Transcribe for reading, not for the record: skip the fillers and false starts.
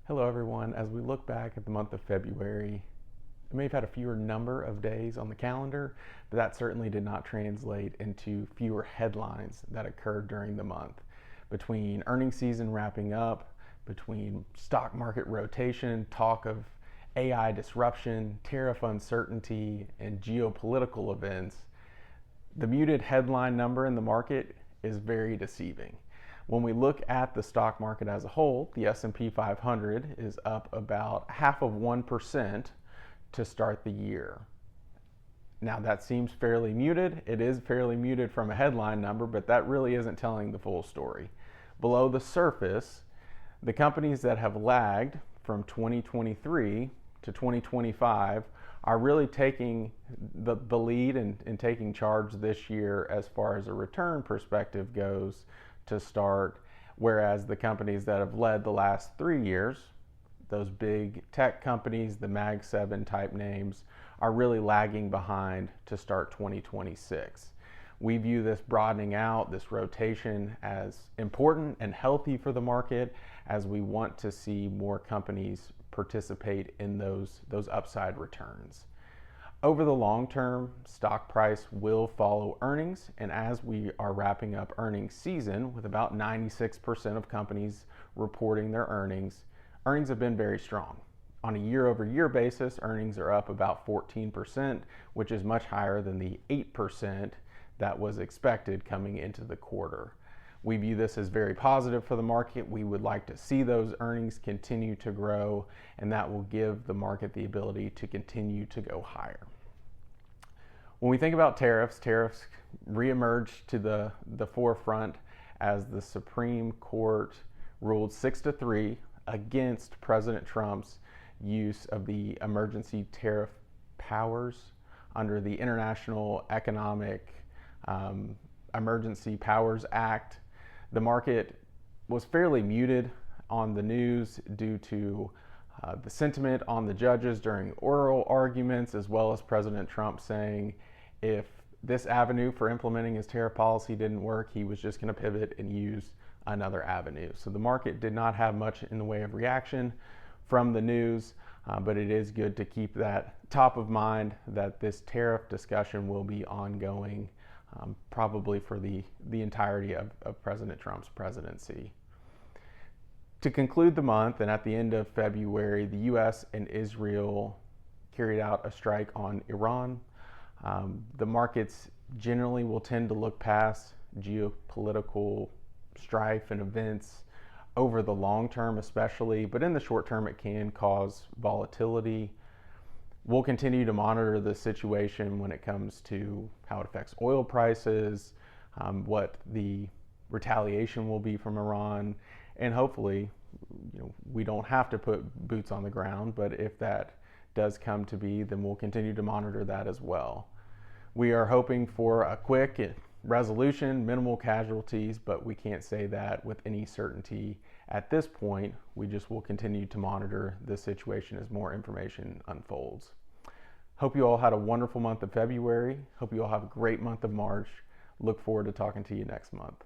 Hello everyone. As we look back at the month of February, it may have had a fewer number of days on the calendar, but that certainly did not translate into fewer headlines that occurred during the month. Between earnings season wrapping up, between stock market rotation, talk of AI disruption, tariff uncertainty, and geopolitical events, the muted headline number in the market is very deceiving. When we look at the stock market as a whole, the S&P 500 is up about 0.5% to start the year. Now that seems fairly muted. It is fairly muted from a headline number, but that really isn't telling the full story. Below the surface, the companies that have lagged from 2023 to 2025 are really taking the lead and taking charge this year as far as a return perspective goes to start, whereas the companies that have led the last 3 years, those big tech companies, the Mag 7 type names, are really lagging behind to start 2026. We view this broadening out, this rotation, as important and healthy for the market, as we want to see more companies participate in those upside returns. Over the long term, stock price will follow earnings, and as we are wrapping up earnings season with about 96% of companies reporting their earnings have been very strong. On a year-over-year basis, earnings are up about 14%, which is much higher than the 8% that was expected coming into the quarter. We view this as very positive for the market. We would like to see those earnings continue to grow, and that will give the market the ability to continue to go higher. When we think about tariffs reemerged to the forefront as the Supreme Court ruled 6-3 against President Trump's use of the emergency tariff powers under the International Economic Emergency Powers Act. The market was fairly muted on the news due to the sentiment on the judges during oral arguments, as well as President Trump saying if this avenue for implementing his tariff policy didn't work, he was just going to pivot and use another avenue. So the market did not have much in the way of reaction from the news, but it is good to keep that top of mind that this tariff discussion will be ongoing probably for the entirety of President Trump's presidency. To conclude the month, and at the end of February, the U.S. and Israel carried out a strike on Iran. The markets generally will tend to look past geopolitical strife and events over the long term especially, but in the short term it can cause volatility. We'll continue to monitor the situation when it comes to how it affects oil prices, what the retaliation will be from Iran, and hopefully, we don't have to put boots on the ground, but if that does come to be, then we'll continue to monitor that as well. We are hoping for a quick resolution, minimal casualties, but we can't say that with any certainty at this point. We just will continue to monitor the situation as more information unfolds. Hope you all had a wonderful month of February. Hope you all have a great month of March. Look forward to talking to you next month.